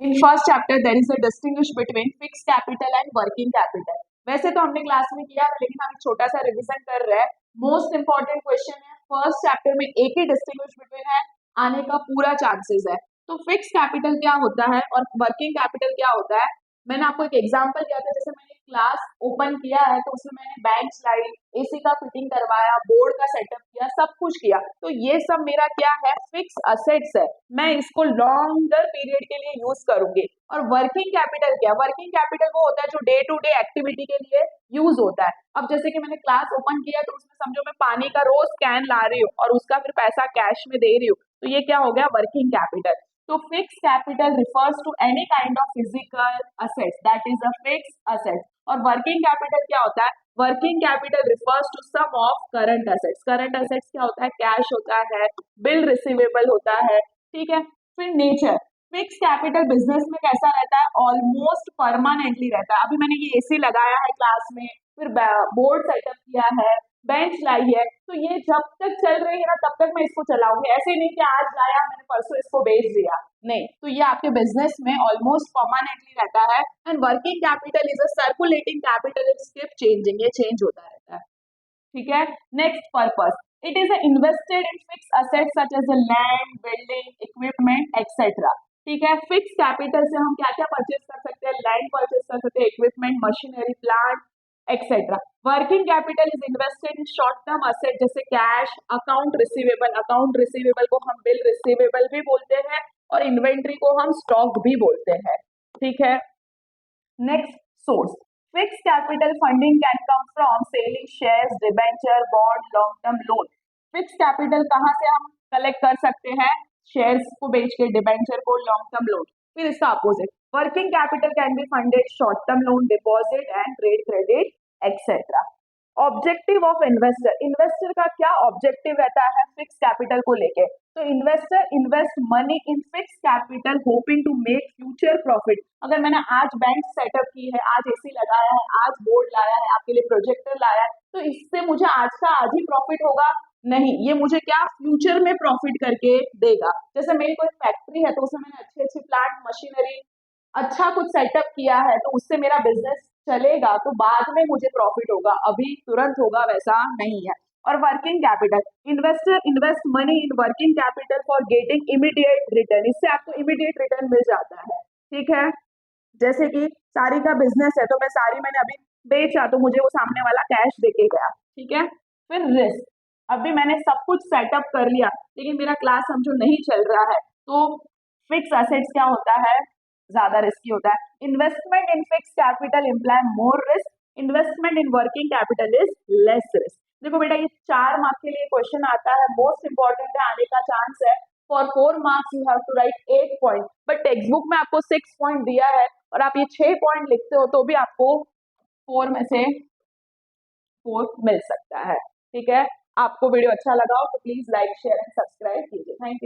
In first chapter there is a distinguish between fix capital and working capital. वैसे तो हमने class में किया है, लेकिन हम एक छोटा सा रिवीजन कर रहे हैं। मोस्ट इंपॉर्टेंट क्वेश्चन है, फर्स्ट चैप्टर में एक ही डिस्टिंग्विश बिटवीन है, आने का पूरा चांसेस है। तो फिक्स कैपिटल क्या होता है और वर्किंग कैपिटल क्या होता है, मैंने आपको एक एग्जांपल दिया था। जैसे मैंने क्लास ओपन किया है तो उसमें मैंने बैंक स्लाइड, एसी का फिटिंग करवाया, बोर्ड का सेटअप किया, सब कुछ किया, तो ये सब मेरा क्या है, फिक्स असेट्स है। मैं इसको लॉन्गर पीरियड के लिए यूज करूंगी। और वर्किंग कैपिटल क्या, वर्किंग कैपिटल वो होता है जो डे टू डे एक्टिविटी के लिए यूज होता है। अब जैसे कि मैंने क्लास ओपन किया तो उसमें समझो मैं पानी का रोज कैन ला रही हूँ और उसका फिर पैसा कैश में दे रही हूँ, तो ये क्या हो गया, वर्किंग कैपिटल। तो fix capital refers to any kind of physical assets, that is a fix asset. और वर्किंग कैपिटल क्या होता है, working capital refers to some of current assets. Current assets क्या होता है, कैश होता है, बिल रिसीवेबल होता है, ठीक है। फिर नेचर, फिक्स कैपिटल बिजनेस में कैसा रहता है, ऑलमोस्ट परमानेंटली रहता है। अभी मैंने ये एसी लगाया है क्लास में, फिर बोर्ड सेटअप किया है, बेंच लाई है, तो ये जब तक चल रही है ना तब तक मैं इसको चलाऊंगी। ऐसे नहीं कि आज लाया मैंने परसों इसको बेच दिया, नहीं। तो ये आपके बिजनेस में ऑलमोस्ट परमानेंटली रहता है। And working capital is a circulating capital, its keep changing, ये चेंज होता रहता है, ठीक है। Next, purpose, it is invested in fix assets such as land, building, equipment etcetera, ठीक है। फिक्स कैपिटल से हम क्या क्या परचेज कर सकते हैं, लैंड परचेज कर सकते हैं, equipment, machinery, plant etcetera. Working capital is invested in short term asset जैसे cash, account receivable, account receivable को हम बिल रिसीवेबल भी बोलते हैं और इन्वेंट्री को हम स्टॉक भी बोलते हैं, ठीक है। Next, source, fix capital funding can come from selling shares, debenture, bond, long term loan. Fix capital कहाँ से हम कलेक्ट कर सकते हैं, शेयर्स को बेच के, डिबेंचर को, लॉन्ग टर्म लोन। फिर इसका opposite, working capital can be funded short term loan, deposit and trade credit etcetera. Objective of investor, investor का क्या ऑब्जेक्टिव रहता है फिक्स कैपिटल को लेके, तो investor invest money in fix capital hoping to make future profit. अगर मैंने आज बैंक सेटअप की है, आज एसी लगाया है, आज बोर्ड लाया है, आपके लिए प्रोजेक्टर लाया है, तो इससे मुझे आज का आज ही प्रॉफिट होगा, नहीं, ये मुझे क्या फ्यूचर में प्रॉफिट करके देगा। जैसे मेरी कोई फैक्ट्री है तो उसमें मैंने अच्छी अच्छी प्लांट मशीनरी, अच्छा कुछ सेटअप किया है, तो उससे मेरा बिजनेस चलेगा, तो बाद में मुझे प्रॉफिट होगा, अभी तुरंत होगा वैसा नहीं है। और working capital, investor invest money in working capital for getting immediate return, इससे आपको इमीडिएट रिटर्न मिल जाता है, ठीक है। जैसे कि साड़ी का बिजनेस है तो मैं साड़ी मैंने अभी बेचा तो मुझे वो सामने वाला कैश देके गया, ठीक है। फिर रिस्क, अभी मैंने सब कुछ सेटअप कर लिया लेकिन मेरा क्लास समझो नहीं चल रहा है, तो फिक्स एसेट्स क्या होता है, ज्यादा रिस्की होता है। Investment in fix capital imply more risk, investment in working capital is less risk. देखो बेटा, ये 4 मार्क के लिए क्वेश्चन आता है, मोस्ट इंपॉर्टेंट है, आने का चांस है। For 4 marks you have to write 8 point, but text book में आपको 6 पॉइंट दिया है और आप ये 6 पॉइंट लिखते हो तो भी आपको 4 में से 4 मिल सकता है, ठीक है। आपको वीडियो अच्छा लगा हो तो please like, share and subscribe कीजिए। Thank you.